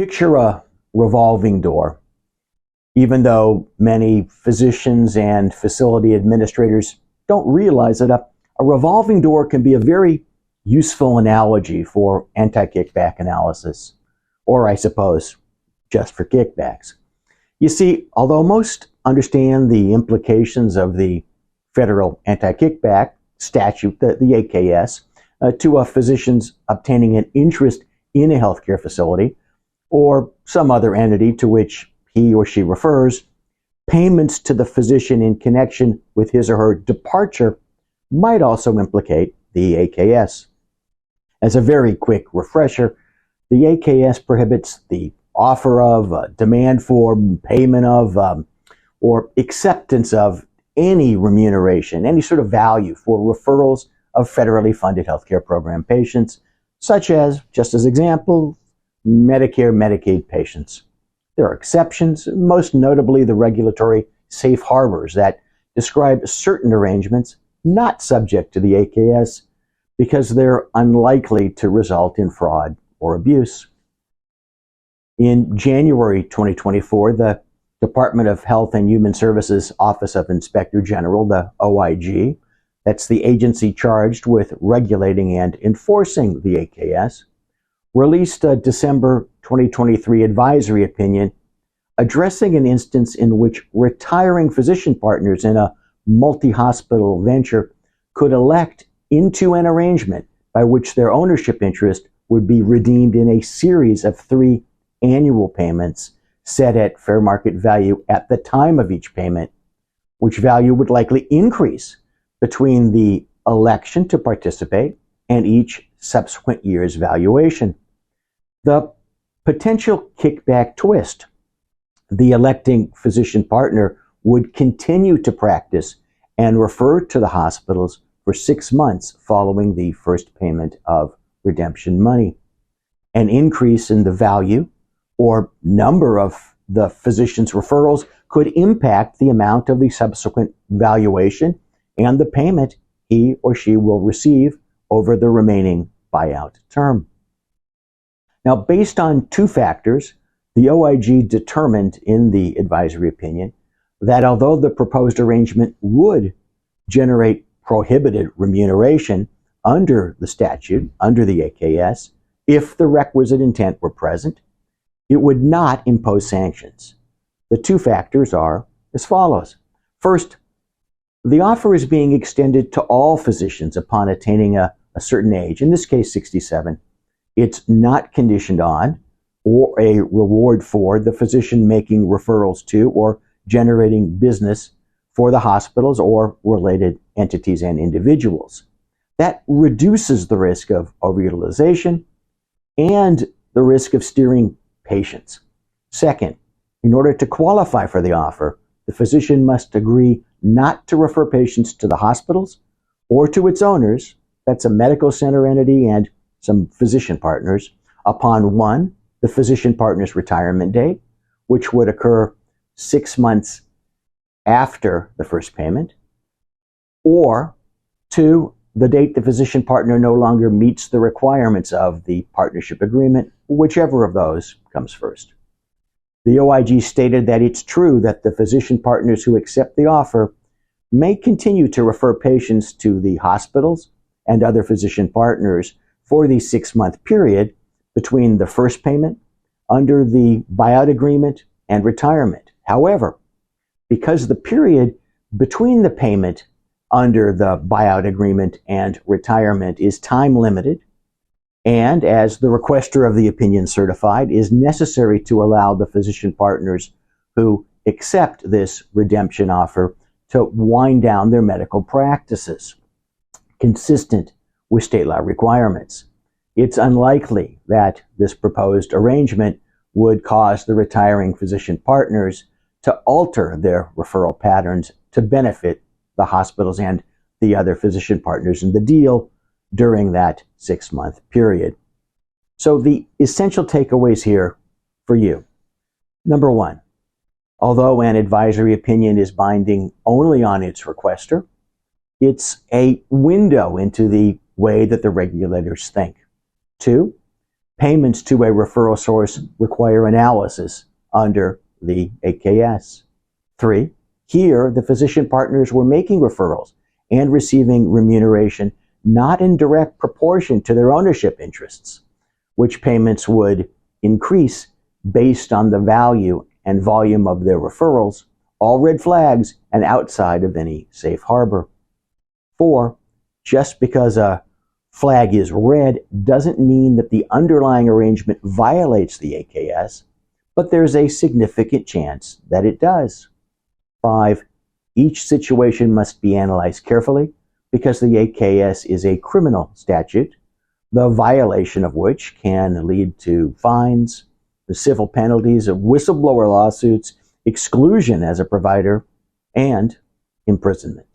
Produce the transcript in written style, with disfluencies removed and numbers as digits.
Picture a revolving door. Even though many physicians and facility administrators don't realize it, a revolving door can be a very useful analogy for anti-kickback analysis, or I suppose just for kickbacks. You see, although most understand the implications of the federal anti-kickback statute, the AKS, to a physician's obtaining an interest in a healthcare facility or some other entity to which he or she refers, payments to the physician in connection with his or her departure might also implicate the AKS. As a very quick refresher, the AKS prohibits the offer of, demand for, payment of, or acceptance of any remuneration, any sort of value for referrals of federally funded healthcare program patients, such as, just as example, Medicare, Medicaid patients. There are exceptions, most notably the regulatory safe harbors that describe certain arrangements not subject to the AKS because they're unlikely to result in fraud or abuse. In January 2024, the Department of Health and Human Services Office of Inspector General, the OIG, that's the agency charged with regulating and enforcing the AKS, released a December 2023 advisory opinion addressing an instance in which retiring physician partners in a multi-hospital venture could elect into an arrangement by which their ownership interest would be redeemed in a series of 3 annual payments set at fair market value at the time of each payment, which value would likely increase between the election to participate and each subsequent year's valuation. The potential kickback twist: the electing physician partner would continue to practice and refer to the hospitals for 6 months following the first payment of redemption money. An increase in the value or number of the physician's referrals could impact the amount of the subsequent valuation and the payment he or she will receive over the remaining buyout term. Now, based on 2 factors, the OIG determined in the advisory opinion that although the proposed arrangement would generate prohibited remuneration under the statute, under the AKS, if the requisite intent were present, it would not impose sanctions. The 2 factors are as follows. First, the offer is being extended to all physicians upon attaining a certain age, in this case 67. It's not conditioned on or a reward for the physician making referrals to or generating business for the hospitals or related entities and individuals. That reduces the risk of overutilization and the risk of steering patients. Second, in order to qualify for the offer, the physician must agree not to refer patients to the hospitals or to its owners, that's a medical center entity and some physician partners, upon 1, the physician partner's retirement date, which would occur 6 months after the first payment, or 2, the date the physician partner no longer meets the requirements of the partnership agreement, whichever of those comes first. The OIG stated that it's true that the physician partners who accept the offer may continue to refer patients to the hospitals and other physician partners for the 6-month period between the first payment under the buyout agreement and retirement. However, because the period between the payment under the buyout agreement and retirement is time limited, and as the requester of the opinion certified, is necessary to allow the physician partners who accept this redemption offer to wind down their medical practices, consistent with state law requirements. It's unlikely that this proposed arrangement would cause the retiring physician partners to alter their referral patterns to benefit the hospitals and the other physician partners in the deal during that 6-month period. So the essential takeaways here for you. Number 1, although an advisory opinion is binding only on its requester, it's a window into the way that the regulators think. 2, Payments to a referral source require analysis under the AKS. 3. Here, the physician partners were making referrals and receiving remuneration not in direct proportion to their ownership interests, which payments would increase based on the value and volume of their referrals, all red flags and outside of any safe harbor. 4. Just because a flag is red doesn't mean that the underlying arrangement violates the AKS, but there's a significant chance that it does. 5. Each situation must be analyzed carefully because the AKS is a criminal statute, the violation of which can lead to fines, the civil penalties of whistleblower lawsuits, exclusion as a provider, and imprisonment.